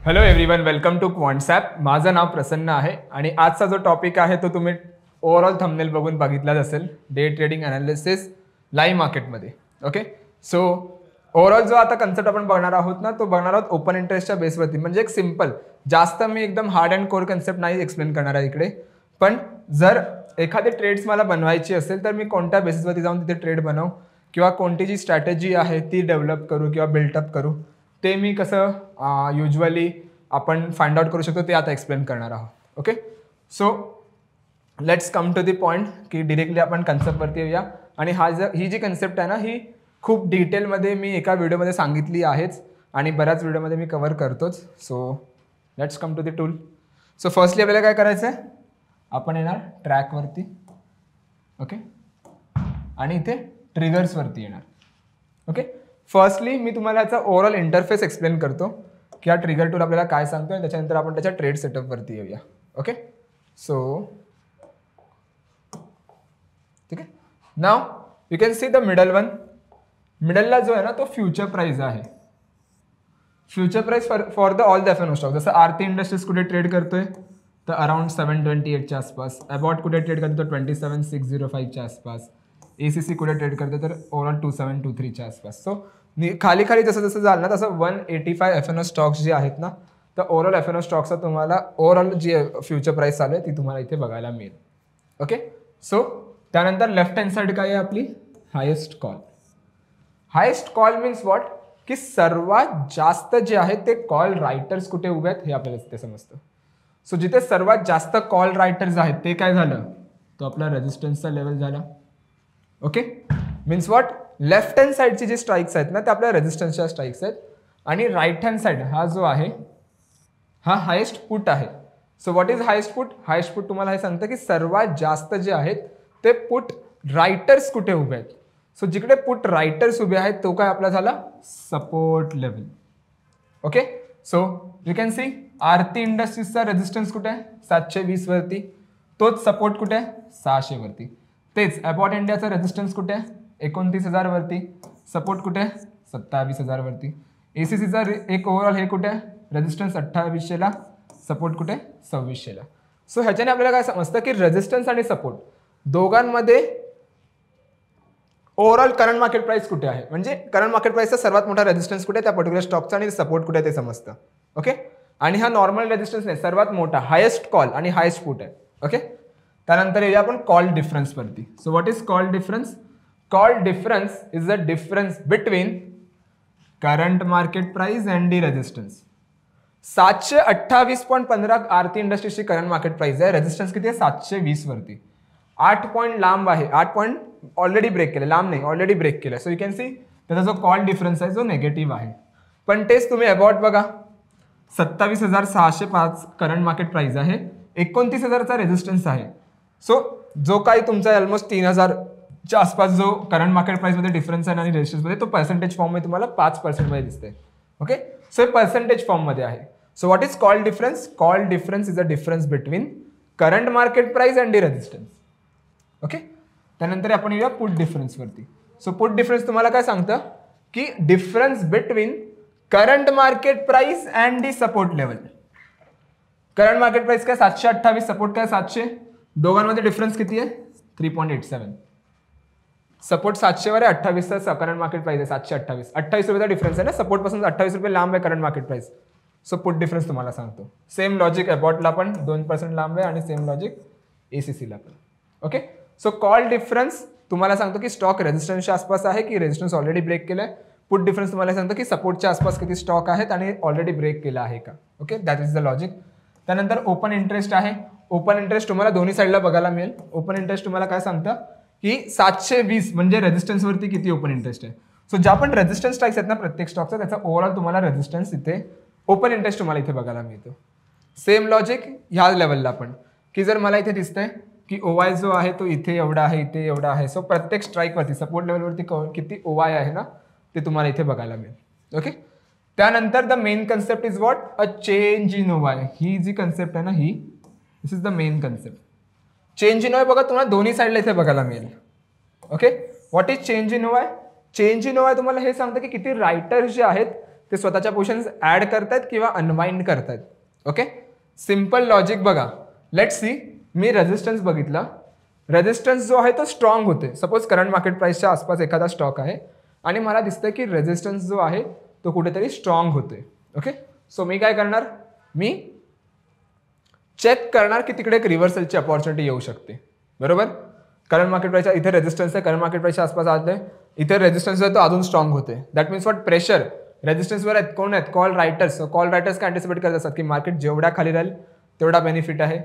Hello everyone, welcome to QuantsApp. माझं नाव प्रसन्न आहे आणि आजचा जो टॉपिक आहे तो तुम्ही ओव्हरऑल थंबनेल बघून बघितलाच असेल. डे ट्रेडिंग अनालिसिस लाईव्ह मार्केटमध्ये. ओके, सो ओव्हरऑल जो आता कन्सेप्ट आपण बघणार आहोत ना, तो बघणार आहोत ओपन इंटरेस्टच्या बेसवरती. म्हणजे एक सिम्पल, जास्त मी एकदम हार्ड अँड कोर कन्सेप्ट नाही एक्सप्लेन करणार आहे इकडे. पण जर एखादी ट्रेड्स मला बनवायची असेल तर मी कोणत्या बेसिसवरती जाऊन तिथे ट्रेड बनवू किंवा कोणती जी स्ट्रॅटेजी आहे ती डेव्हलप करू किंवा बिल्टअप करू, ते मी कसं युजली आपण फाइंड आउट करू शकतो ते आता एक्सप्लेन करणार आहोत. Okay, so let's come to the point की डिरेक्टली आपण कन्सेप्टवरती येऊया. आणि ही जी कन्सेप्ट आहे ना, ही खूप डिटेलमध्ये मी एका व्हिडिओमध्ये सांगितली आहेच आणि बऱ्याच व्हिडिओमध्ये मी कव्हर करतोच. So let's come to the tool. So firstly आपल्याला काय करायचं आहे, आपण येणार ट्रॅकवरती. ओके, आणि इथे ट्रिगर्सवरती येणार. ओके, फर्स्टली मी तुम्हाला याचा ओव्हरऑल इंटरफेस एक्सप्लेन करतो की हा ट्रिगर टूल आपल्याला काय सांगतो आणि त्याच्यानंतर आपण त्याच्या ट्रेड सेटअपवरती येऊया. ओके, सो ठीक आहे. Now you can see the middle one. मिडलला जो आहे ना तो फ्युचर प्राइस आहे. Future price for the all the F N O stock. जसं आरती इंडस्ट्रीज कुठे ट्रेड करतोय तर अराउंड 728च्या आसपास. अबॉट कुठे ट्रेड करतो तर 27605च्या आसपास. ACC कुठे ट्रेड करतो तर ओव्हरऑल 2723च्या आसपास. सो खाली खाली जसं जसं झालं ना तसं 185 FNO स्टॉक्स जे आहेत ना, तर ओव्हरऑल FNO स्टॉक्सचा तुम्हाला ओव्हरऑल जी फ्युचर प्राइस चालू आहे ती तुम्हाला इथे बघायला मिळेल. ओके, सो त्यानंतर लेफ्ट हँड साईड काय आहे आपली, highest call. Highest call means what, की सर्वात जास्त जे आहे ते कॉल रायटर्स कुठे उभे आहेत हे आपल्याला तिथे समजतं. सो जिथे सर्वात जास्त कॉल रायटर्स आहेत ते काय झालं, तो आपला रेजिस्टन्सचा लेवल झाला. Okay, means what, left hand साईडची जी स्ट्राईक्स आहेत ना ते आपल्या रेजिस्टन्सच्या स्ट्राईक्स आहेत आणि राईट हँड साईड हा जो आहे हा हायेस्ट पुट आहे. So what is highest put. Highest put तुम्हाला हे सांगतं की सर्वात जास्त जे आहेत ते पुट रायटर्स कुठे उभे आहेत. सो जिकडे पुट रायटर्स उभे आहेत तो काय आपला झाला support level. Okay, so you can see Aarti इंडस्ट्रीजचा रेजिस्टन्स कुठे आहे 720 वरती, तोच सपोर्ट कुठे आहे 600 वरती. तेच अबॉट इंडियाचा रेजिस्टन्स कुठे आहे 29,000 वरती, सपोर्ट कुठे आहे 27,000 वरती. ACCचा एक ओव्हरऑल हे कुठे आहे रेजिस्टन्स 2800ला, सपोर्ट कुठे 2600ला. सो ह्याच्याने आपल्याला काय समजतं की रेजिस्टन्स आणि सपोर्ट दोघांमध्ये ओव्हरऑल करंट मार्केट प्राइस कुठे आहे, म्हणजे करंट मार्केट प्राइसचा सर्वात मोठा रेजिस्टन्स कुठे त्या पर्टिक्युलर स्टॉकचा आणि सपोर्ट कुठे ते समजतं. ओके, आणि हा नॉर्मल रेजिस्टन्स नाही, सर्वात मोठा हायेस्ट कॉल आणि हायेस्ट पुट आहे. ओके, त्यानंतर येऊया आपण कॉल डिफरन्सवरती. So what is call difference. Call difference is the difference between current market price and the resistance. 728.15 Aarti इंडस्ट्रीजची करंट मार्केट प्राइस आहे. रेजिस्टन्स किती आहे 720 वरती. 8 पॉईंट लांब आहे, 8 पॉईंट ऑलरेडी ब्रेक केलं, लांब नाही ऑलरेडी ब्रेक केलं. सो यू कॅन सी त्याचा जो कॉल डिफरन्स आहे जो निगेटिव्ह आहे. पण तेच तुम्ही अबॉट बघा 27,605 करंट मार्केट प्राइस आहे, 29,000चा रेजिस्टन्स आहे. सो जो काही तुमचा ऑलमोस्ट 3,000च्या आसपास जो करंट मार्केट प्राइसमध्ये डिफरन्स आहे आणि रेजिस्टन्समध्ये तो पर्सेंटेज फॉर्ममध्ये तुम्हाला 5% मध्ये दिसते. ओके, सो हे पर्सेंटेज फॉर्ममध्ये आहे. So what is call difference. Call difference is a difference between current market price and the resistance. Okay, त्यानंतर आपण येऊया पुट डिफरन्सवरती. सो पुट डिफरन्स तुम्हाला काय सांगतं की difference between current market price and the support level. Current market price काय 728, support काय 700, दोघांमध्ये डिफरन्स किती आहे 3.87. सपोर्ट 700 वर आहे, 28चा करंट मार्केट प्राइस आहे 728. 28 रुपयाचा डिफरन्स आहे ना, सपोर्ट पासून 28 रुपये लांब आहे current market price. So put difference तुम्हाला सांगतो. सेम लॉजिक अबॉटला पण 2% लांब आहे आणि सेम लॉजिक ACCला पण. ओके, सो कॉल डिफरन्स तुम्हाला सांगतो की स्टॉक रेजिस्टन्सच्या आसपास आहे की रेजिस्टन्स ऑलरेडी ब्रेक केलाय. पुट डिफरन्स तुम्हाला सांगतो की सपोर्टच्या आसपास किती स्टॉक आहेत आणि ऑलरेडी ब्रेक केला आहे का. Okay, that is the logic. त्यानंतर ओपन इंटरेस्ट आहे. ओपन इंटरेस्ट तुम्हाला दोन्ही साईडला बघायला मिळेल. ओपन इंटरेस्ट तुम्हाला काय सांगतं की 720 म्हणजे रेजिस्टन्सवरती किती ओपन इंटरेस्ट आहे. सो ज्या पण रेजिस्टन्स स्ट्राईक्स आहेत ना प्रत्येक स्टॉकचा, त्याचा ओव्हरऑल तुम्हाला रेजिस्टन्स इथे ओपन इंटरेस्ट तुम्हाला इथे बघायला मिळतो. सेम लॉजिक ह्या लेवलला पण, की जर मला इथे दिसतंय की OY जो आहे तो इथे एवढा आहे, इथे एवढा आहे. सो प्रत्येक स्ट्राईकवरती सपोर्ट लेवलवरती किती OY आहे ना ते तुम्हाला इथे बघायला मिळेल. ओके, त्यानंतर the main concept is what, a change in OY. ही जी कन्सेप्ट आहे ना, ही this is the main concept. Change in OY बघा तुम्हाला दोन्ही साईडला इथे बघायला मिळेल. Okay, what is change in OY. Change in OY तुम्हाला हे सांगतं की किती रायटर्स जे आहेत ते स्वतःच्या पोझिशन्स ऍड करतायत किंवा अनवाइंड करतायत. ओके, सिम्पल लॉजिक बघा. लेट सी, मी रेजिस्टन्स बघितला. रेजिस्टन्स जो आहे तो स्ट्रॉंग होते. सपोज करंट मार्केट प्राइसच्या आसपास एखादा स्टॉक आहे आणि मला दिसतंय की रेजिस्टन्स जो आहे तो कुठेतरी स्ट्रॉंग होते. ओके, सो मी काय करणार, मी चेक करणार की तिकडे एक रिव्हर्सलची अपॉर्च्युनिटी येऊ शकते. बरोबर, करंट मार्केट प्राइसच्या इथे रेजिस्टन्स आहे, करंट मार्केट प्राइसच्या आसपास आले, इथे रेजिस्टन्स आहे तो अजून स्ट्रॉंग होते. दॅट मीन्स व्हॉट, प्रेशर रेजिस्टन्सवर आहेत. कोण आहेत, कॉल रायटर्स. कॉल रायटर्स काय अँटिसिपेट करत असतात की मार्केट जेवढ्या खाली राहील तेवढा बेनिफिट आहे.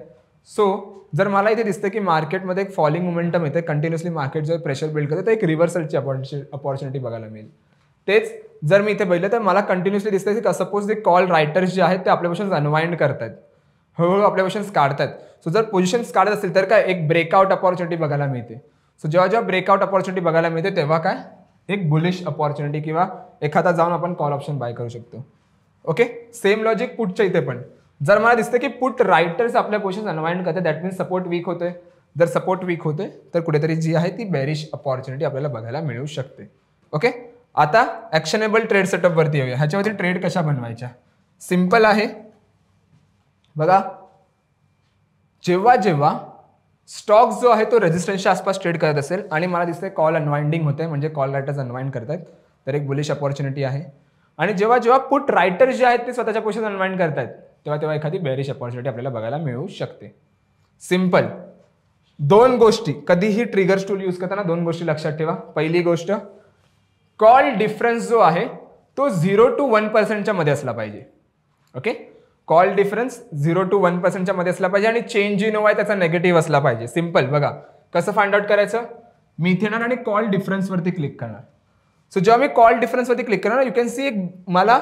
सो जर मला इथे दिसतं की मार्केटमध्ये एक फॉलिंग मोमेंटम येते, कंटिन्युअसली मार्केट जर प्रेशर बिल्ड करते तर एक रिव्हर्सलची अपॉर्च्युनिटी बघायला मिळेल. तेच जर मी इथे बघितलं तर मला कंटिन्युअसली दिसतंय की सपोज ते कॉल रायटर्स जे आहेत ते आपल्या पोझिशन्स अनवाइंड करतायत, हळूहळू आपल्या पोझिशन्स काढतात. सो जर पोझिशन्स काढत असेल तर काय एक ब्रेकआउट अपॉर्च्युनिटी बघायला मिळते. सो जेव्हा जेव्हा ब्रेकआउट अपॉर्च्युनिटी बघायला मिळते तेव्हा काय एक बुलिश अपॉर्च्युनिटी किंवा एखादा जाऊन आपण कॉल ऑप्शन बाय करू शकतो. ओके, सेम लॉजिक पुटच्या इथे पण. जर मला दिसतं की पुट रायटर्स आपल्या पोझिशन्स अनवाइंड करते, दॅट मीन्स सपोर्ट वीक होते. जर सपोर्ट वीक होते तर कुठेतरी जी आहे ती बेरिश अपॉर्च्युनिटी आपल्याला बघायला मिळू शकते. ओके, आता ॲक्शनेबल ट्रेड सेटअप वरती येऊया. ह्याच्यावरती ट्रेड कशा बनवायच्या, सिम्पल आहे बघा. जेव्हा जेव्हा स्टॉक जो आहे तो रेजिस्टन्सच्या आसपास ट्रेड करत असेल आणि मला दिसतंय कॉल अनवाइंडिंग होते, म्हणजे कॉल रायटर्स अनवाइंड करतात, तर एक बुलिश अपॉर्च्युनिटी आहे. आणि जेव्हा जेव्हा पुट रायटर्स जे आहेत ते स्वतःच्या पोझिशन अनवाइंड करतात तेव्हा तेव्हा एखादी बेरिश अपॉर्च्युनिटी आपल्याला बघायला मिळू शकते. सिम्पल. दोन गोष्टी कधीही ट्रिगर्स टूल यूज करताना दोन गोष्टी लक्षात ठेवा. पहिली गोष्ट, कॉल डिफरन्स जो आहे तो 0 to 1% मध्ये असला पाहिजे. ओके, कॉल डिफरन्स 0 to 1% मध्ये असला पाहिजे आणि चेंज इन ओवाय त्याचा नेगेटिव्ह असला पाहिजे. सिम्पल. बघा कसं फाइंड आउट करायचं, मी इथे येणार आणि कॉल डिफरन्स वरती क्लिक करणार. सो जेव्हा मी कॉल डिफरन्स वरती क्लिक करणार, यू कॅन सी मला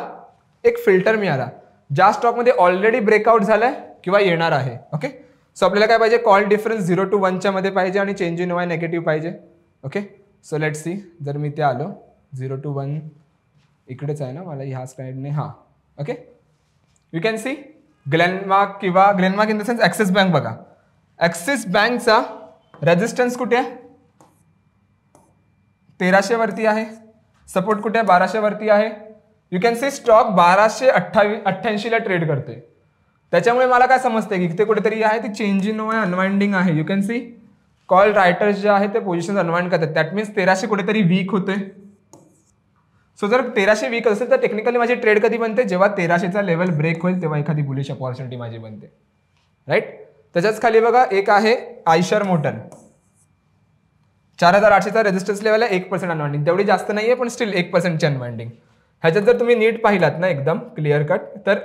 एक फिल्टर मिळाला ज्या स्टॉकमध्ये ऑलरेडी ब्रेकआउट झालाय किंवा येणार आहे. ओके, सो आपल्याला काय पाहिजे, कॉल डिफरन्स 0 to 1 मध्ये पाहिजे आणि चेंज इन ओवाय नेगेटिव्ह पाहिजे. ओके, सो लेट सी, जर मी ते आलो 0 to 1 इकडेच आहे ना मला ह्या स्लाइडने. हां, okay, you can see Glenmark किंवा Glenmark in the sense Axis bank. बघा ॲक्सिस बँकचा रेजिस्टन्स कुठे आहे, 1300 वरती आहे. सपोर्ट कुठे आहे, 1200 वरती आहे. यू कॅन सी स्टॉक 1288 ला ट्रेड करते. त्याच्यामुळे मला काय समजते की ते कुठेतरी आहे ती चेंज इन ओवाय अनवाइंडिंग आहे. You can C call writers जे आहे ते पोझिशन अनवाइंड करतात, दॅट मीन्स 1300 कुठेतरी वीक होते. सो जर 1300 वीक असेल तर टेक्निकली माझी ट्रेड कधी बनते, जेव्हा 1300चा लेवल ब्रेक होईल तेव्हा एखादी बुलिश अपॉर्च्युनिटी माझी बनते. राईट, त्याच्याच खाली बघा एक आहे आयशर मोटर, 4800चा रेजिस्टन्स लेवल आहे, 1% अनवाइंडिंग. तेवढी जास्त नाहीये पण स्टील 1% अनवाइंडिंग. ह्याच्यात जर तुम्ही नीट पाहिलात ना एकदम क्लिअर कट, तर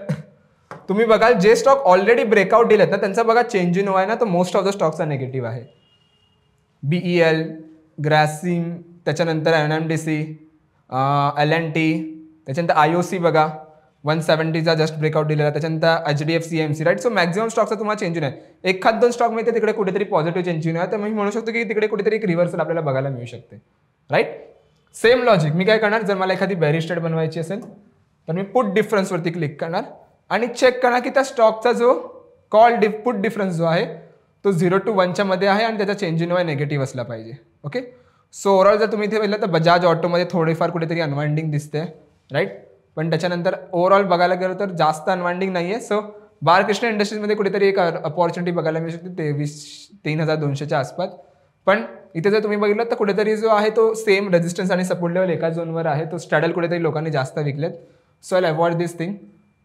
तुम्ही बघाल जे स्टॉक ऑलरेडी ब्रेकआउट दिलेत ना त्यांचा बघा चेंज इन ओवाय ना तो मोस्ट ऑफ द स्टॉक्सचा निगेटिव्ह आहे. BEL, ग्रॅसिम, त्याच्यानंतर NMDC, LNT, त्याच्यानंतर IOC बघा 170चा जस्ट ब्रेकआउट दिलेला, त्याच्यानंतर HDFC AMC. Right, so maximum स्टॉकचा तुम्हाला चेंज आहे. एखाद दोन स्टॉक मिळते तिकडे कुठेतरी पॉझिटिव्ह चेंज आहे, तर मी म्हणू शकतो की तिकडे कुठेतरी एक रिव्हर्सल आपल्याला बघायला मिळू शकते. Right, same logic. मी काय करणार, जर मला एखादी बेरिश ट्रेड बनवायची असेल तर मी पुट डिफरन्सवरती क्लिक करणार आणि चेक करणार की त्या स्टॉकचा जो पुट डिफरन्स जो आहे तो 0 to 1 मध्ये आहे आणि त्याचा चेंज इन ओवाय नेगेटिव्ह असला पाहिजे. ओके, सो ओव्हरऑल जर तुम्ही इथे पाहिलं तर बजाज ऑटोमध्ये थोडीफार कुठेतरी अनवाइंडिंग दिसते. राईट, पण त्याच्यानंतर ओव्हरऑल बघायला गेलं तर जास्त अनवाइंडिंग नाही आहे. सो बाळकृष्ण इंडस्ट्रीजमध्ये कुठेतरी एक अपॉर्च्युनिटी बघायला मिळू शकते 3200च्या आसपास. पण इथे जर तुम्ही बघितलं तर कुठेतरी जो आहे तो सेम रेजिस्टन्स आणि सपोर्ट लेवल एका झोनवर आहे. तो स्ट्रॅडल कुठेतरी लोकांनी जास्त विकलेत. So I avoid this thing.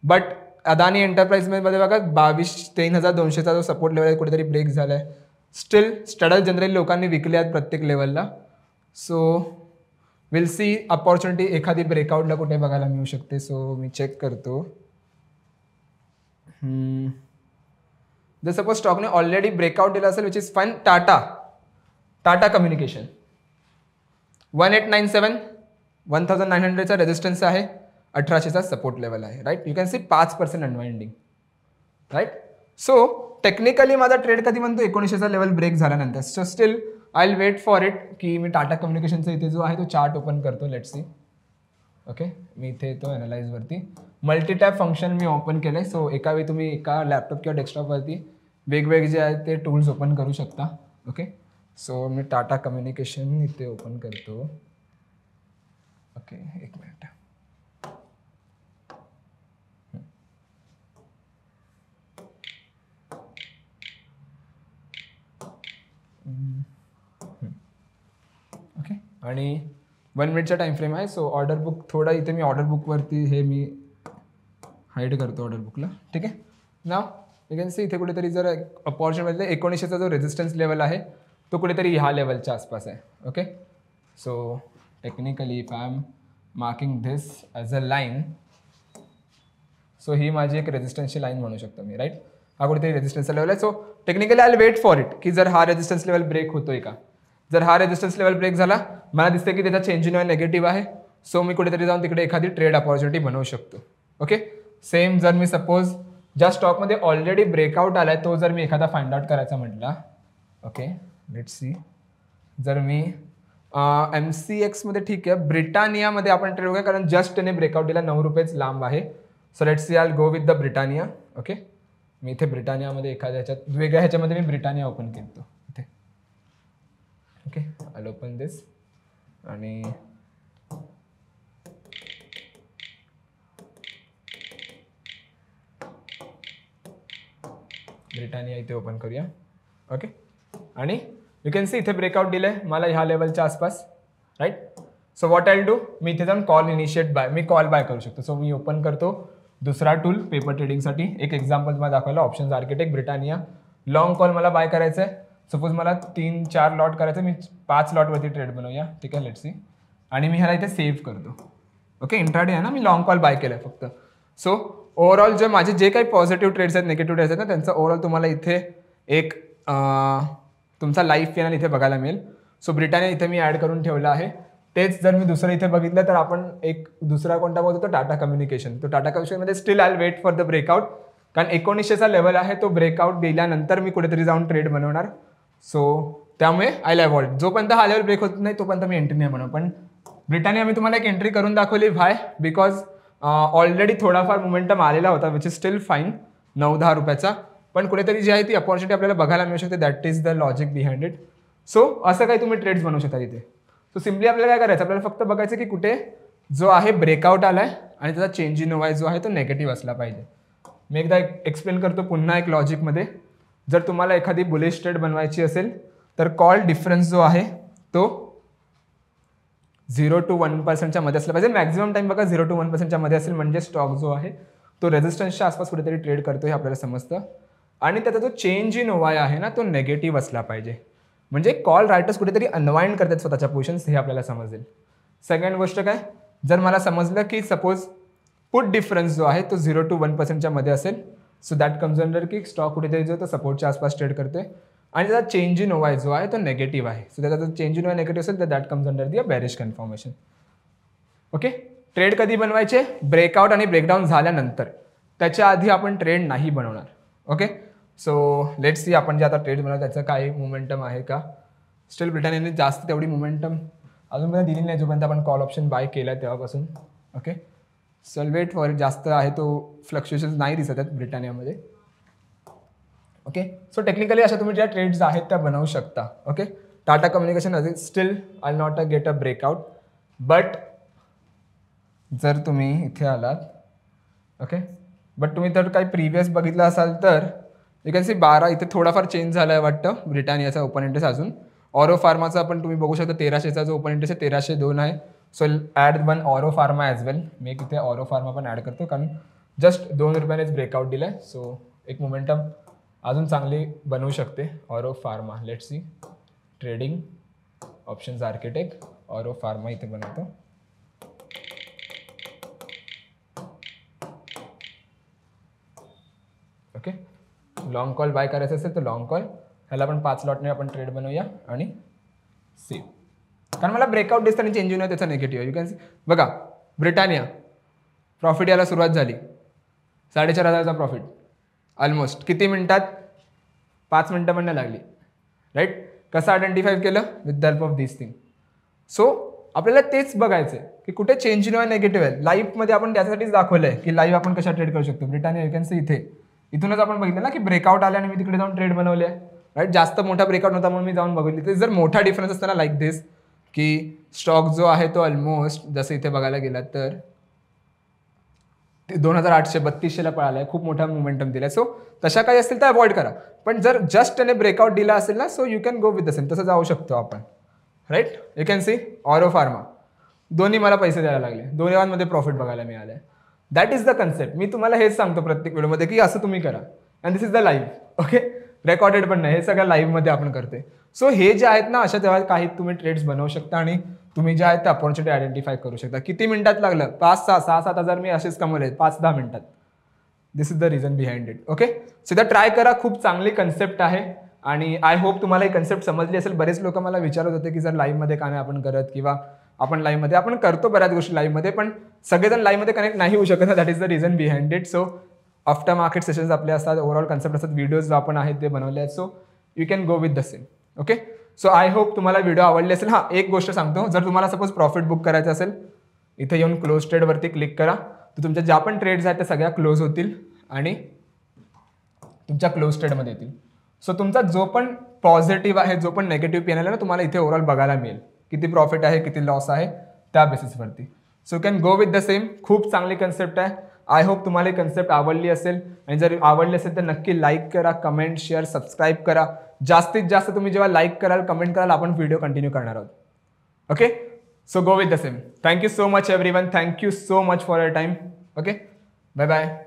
But Adani एंटरप्राइजमध्ये बघा 3200चा जो सपोर्ट लेवल आहे कुठेतरी ब्रेक झाला आहे. स्टील स्ट्रॅडल जनरली लोकांनी विकले आहेत प्रत्येक लेवलला. सो विल सी अपॉर्च्युनिटी एखादी ब्रेकआउटला कुठे बघायला मिळू शकते. सो मी चेक करतो. जर सपोज स्टॉकने ऑलरेडी ब्रेकआउट दिला असेल which is fine. Tata communication 1897, 1900चा रेजिस्टन्स आहे, 1800चा सपोर्ट लेवल आहे. Right, you can see 5% unwinding. Right, so technically माझा ट्रेड कधी म्हणतो 1900चा लेवल ब्रेक झाल्यानंतर. So still I will wait for it की मी टाटा कम्युनिकेशनचा इथे जो आहे तो चार्ट ओपन करतो. Let's see. ओके, मी इथे येतो ॲनालाइजवरती. मल्टीटॅप फंक्शन मी ओपन केलं आहे. सो एका वेळी तुम्ही एका लॅपटॉप किंवा डेस्कटॉपवरती वेगवेगळे जे आहेत ते टूल्स ओपन करू शकता. ओके, सो मी टाटा कम्युनिकेशन इथे ओपन करतो. ओके, एक मिनिट. ओके, आणि 1 मिनिटचा टाइम फ्रेम आहे. सो ऑर्डर बुक थोडा इथे मी ऑर्डर बुकवरती हे मी हाईड करतो ऑर्डर बुकला. ठीक आहे. नाव यू कॅन सी इथे कुठेतरी जर अपॉर्च्युनिटीमध्ये 1900चा जो रेजिस्टन्स लेवल आहे तो कुठेतरी ह्या लेवलच्या आसपास आहे. Okay, so technically if I am marking this as a line, so ही माझी एक रेजिस्टन्सची लाईन म्हणू शकतो मी, राईट. हा कुठेतरी रेजिस्टन्सचा लेवल आहे. So technically I will wait for it की जर हा रेजिस्टन्स लेवल ब्रेक होतोय का. जर हा रेजिस्टन्स लेवल ब्रेक झाला, मला दिसते की त्याचा चेंज इन नेगेटिव्ह आहे. सो मी कुठेतरी जाऊन तिकडे एखादी ट्रेड अपॉर्च्युनिटी बनवू शकतो. ओके, सेम जर मी सपोज ज्या स्टॉकमध्ये ऑलरेडी ब्रेकआउट आलाय तो जर मी एखादा फाइंड आउट करायचा म्हटला, ओके लेट्स सी, जर मी MCX मध्ये ठीक आहे, ब्रिटानियामध्ये आपण ट्रेड बघूया कारण जस्ट त्याने ब्रेकआउट दिला, 9 रुपयेच लांब आहे. So let's see I will go with the Britannia. Okay, मी इथे ब्रिटानियामध्ये एखाद्या ह्याच्यात वेगळ्या ह्याच्यामध्ये मी ब्रिटानिया ओपन केलतो इथे. Okay, I will open this आणि ब्रिटानिया इथे ओपन करूया. ओके, आणि यू कॅन सी इथे ब्रेकआउट दिलंय मला ह्या लेवलच्या आसपास, right. So what I will do, मी इथे जाऊन कॉल इनिशिएट बाय, मी कॉल बाय करू शकतो. सो मी ओपन करतो दुसरा टूल पेपर ट्रेडिंगसाठी. एक एक्झाम्पल तुम्हाला दाखवलं, options architect Britannia. Long call मला बाय करायचं आहे. सपोज मला 3-4 लॉट करायचं, मी 5 लॉटवरती ट्रेड बनवूया. ठीक आहे, लेट्स सी. आणि मी ह्याला इथे सेव्ह करतो. ओके, इंट्राडे आहे ना, मी लॉंग कॉल बाय केलं आहे फक्त. सो ओव्हरऑल जे माझे जे काही पॉझिटिव्ह ट्रेड्स आहेत, निगेटिव्ह ट्रेड्स आहेत ना, त्यांचा ओव्हरऑल तुम्हाला इथे एक तुमचा लाईफ पॅनल इथे बघायला मिळेल. सो ब्रिटानिया इथे मी ॲड करून ठेवलं आहे. तेच जर मी दुसरं इथे बघितलं तर आपण एक दुसरा कोणता बोलतो, टाटा कम्युनिकेशन. तो टाटा कम्युनिकेशनमध्ये still I will wait for the breakout, कारण 1900चा लेवल आहे, तो ब्रेकआउट दिल्यानंतर मी कुठेतरी जाऊन ट्रेड बनवणार. सो त्यामुळे आय विल अवॉइड, जोपर्यंत हा लेवल ब्रेक होत नाही तोपर्यंत मी एंट्री नाही बनवणार. पण ब्रिटानिया मी तुम्हाला एक एंट्री करून दाखवली. व्हाय, बिकॉज ऑलरेडी थोडाफार मोमेंटम आलेला होता, विच इज स्टील फाईन, 9-10 रुपयाचा. पण कुठेतरी जी आहे ती अपॉर्च्युनिटी आपल्याला बघायला मिळू शकते. That is the logic behind it. So असं काही तुम्ही ट्रेड्स बनवू शकता तिथे. सो सिम्पली आपल्याला काय करायचं, आपल्याला फक्त बघायचं की कुठे जो आहे ब्रेकआउट आलाय आणि त्याचा चेंज इन वाय जो आहे तो नेगेटिव्ह असला पाहिजे. मी एकदा एक्सप्लेन करतो पुन्हा एक लॉजिकमध्ये. जर तुम्हाला एखादी बुलिश ट्रेड बनवायची असेल तर कॉल डिफरन्स जो आहे तो 0 to 1% मध्ये असला पाहिजे. मॅक्झिमम टाइम बघा 0 to 1% मध्ये असेल, म्हणजे स्टॉक जो आहे तो रेजिस्टन्सच्या आसपास कुठेतरी ट्रेड करतो हे आपल्याला समजतं. आणि त्याचा जो चेंज इन वाय आहे ना तो नेगेटिव्ह असला पाहिजे, म्हणजे कॉल रायटर्स कुठेतरी अनवाइंड करतात स्वतःच्या पोझिशन्स, हे आपल्याला समजेल. सेकंड गोष्ट काय, जर मला समजलं की सपोज पुट डिफरन्स जो आहे तो 0 to 1% मध्ये असेल, सो दॅट कम्स अंडर की स्टॉक कुठेतरी जो तो सपोर्टच्या आसपास ट्रेड करतोय आणि त्याचा चेंज इन वाय जो आहे तो नेगेटिव्ह आहे. सो त्याचा जर चेंज इन वाय नेगेटिव्ह असेल तर that comes under the bearish confirmation. Okay, trade कधी बनवायचे, ब्रेकआउट आणि ब्रेकडाऊन झाल्यानंतर, त्याच्या आधी आपण ट्रेड नाही बनवणार. ओके, सो लेट्स सी आपण जे आता ट्रेड बनवतो त्याचं काही मोमेंटम आहे का. स्टील ब्रिटानियाने जास्त तेवढी मोमेंटम अजूनपर्यंत दिली नाही जोपर्यंत आपण कॉल ऑप्शन बाय केला तेव्हापासून. ओके, सो वेट फॉर जास्त आहे तो फ्लक्च्युएशन्स नाही दिसत आहेत ब्रिटानियामध्ये. ओके, सो टेक्निकली अशा तुम्ही ज्या ट्रेड्स आहेत त्या बनवू शकता. Okay, Tata communication still I not get a breakout, but जर तुम्ही इथे आलात, ओके, बट तुम्ही तर काही प्रिव्हियस बघितलं असाल तर यू कॅन सी 12 इथे थोडाफार चेंज झाला आहे वाटतं. ब्रिटानियाचा ओपन इंटरेस्ट अजून ऑरो फार्माचा पण तुम्ही बघू शकता 1300चा जो ओपन इंटरेस्ट आहे 1302 आहे. So add one Auro pharma as well. मी एक इथे ऑरो फार्मा पण ॲड करतो कारण जस्ट 2 रुपयानेच ब्रेकआउट दिला आहे. सो एक मोमेंटम अजून चांगली बनवू शकते Auro pharma. Let's see, trading options architect Auro pharma इथे बनवतो. ओके, लॉंग कॉल बाय करायचं असेल तर लॉंग कॉल, ह्याला आपण 5 लॉटने आपण ट्रेड बनवूया आणि सेव्ह. कारण मला ब्रेकआउट दिसतं आणि चेंज होईल त्याचा निगेटिव्ह. यू कॅन सी बघा, ब्रिटानिया प्रॉफिट यायला सुरुवात झाली, 4,500चा प्रॉफिट ऑलमोस्ट किती मिनिटात, 5 मिनिटं पण नाही लागली, राईट. कसं आयडेंटिफाय केलं, with the help of this thing. So आपल्याला तेच बघायचं आहे की कुठे चेंज इन वाय नेगेटिव्ह आहे. लाईफमध्ये आपण त्यासाठीच दाखवलं आहे की लाईव्ह आपण कशा ट्रेड करू शकतो. ब्रिटानिया यू कॅन सी इथे इथूनच आपण बघितलं ना की ब्रेकआउट आले आणि मी तिकडे जाऊन ट्रेड बनवले, राईट. जास्त मोठा ब्रेकआउट नव्हता म्हणून मी जाऊन बघितली. तर जर मोठा डिफरन्स असताना लाईक दिस की स्टॉक जो आहे तो ऑलमोस्ट जसं इथे बघायला गेला तर 2800 3200ला पळालाय, खूप मोठा मोमेंटम दिलाय. सो तशा काही असतील तर अवॉइड करा. पण जर जस्ट त्याने ब्रेकआउट दिला असेल ना, so you can go with the same, तसं जाऊ शकतो आपण. Right, you can see Auro pharma दोन्ही मला पैसे द्यायला लागले, दोन्हीमध्ये प्रॉफिट बघायला मिळालंय. That is the concept. मी तुम्हाला हेच सांगतो प्रत्येक व्हिडिओमध्ये की असं तुम्ही करा. And this is the live. Okay, recorded पण नाही, हे सगळं लाईव्हमध्ये आपण करतोय. सो हे जे आहेत ना, अशा तेव्हा काही तुम्ही ट्रेड्स बनवू शकता आणि तुम्ही जे आहेत ते अपॉर्च्युनिटी आयडेंटिफाय करू शकता. किती मिनिटात लागलं? 5-6-7 हजार मी असेच कमवले 5-10 मिनिटात. This is the reason behind it. Okay, so त्या ट्राय करा, खूप चांगली कन्सेप्ट आहे आणि आय होप तुम्हाला ही कन्सेप्ट समजली असेल. बरेच लोक मला विचारत होते की जर लाईव्हमध्ये का नाही आपण करत, किंवा आपण लाईव्हमध्ये आपण करतो बऱ्याच गोष्टी लाईव्हमध्ये, पण सगळेजण लाईव्हमध्ये कनेक्ट नाही होऊ शकत. That is the reason behind it. So after market sessions आपले असतात, ओव्हरऑल कन्सेप्ट असतात, व्हिडिओज जो आपण आहेत ते बनवले आहेत. So you can go with the same. Okay, so I hope तुम्हाला व्हिडिओ आवडले असेल. हां, एक गोष्ट सांगतो, जर तुम्हाला सपोज प्रॉफिट बुक करायचं असेल, इथे येऊन क्लोज ट्रेडवरती क्लिक करा, तर तुमच्या ज्या पण ट्रेड्स आहेत त्या सगळ्या क्लोज होतील आणि तुमच्या क्लोज ट्रेडमध्ये येतील. सो तुमचा जो पण पॉझिटिव्ह आहे, जो पण नेगेटिव्ह पी&एल आहे ना, तुम्हाला इथे ओव्हरऑल बघायला मिळेल. किती प्रॉफिट आहे, किती लॉस आहे, त्या बेसिसवरती. So can go with the same. खूप चांगली कन्सेप्ट आहे. आय होप तुम्हाला ही कन्सेप्ट आवडली असेल, आणि जर आवडली असेल तर नक्की लाईक करा, कमेंट, शेअर, सबस्क्राईब करा. जास्तीत जास्त तुम्ही जेव्हा लाईक कराल, कमेंट कराल, आपण व्हिडिओ कंटिन्यू करणार आहोत. Okay, so go with the same. Thank you so much everyone. Thank you so much for your time. Okay, bye bye.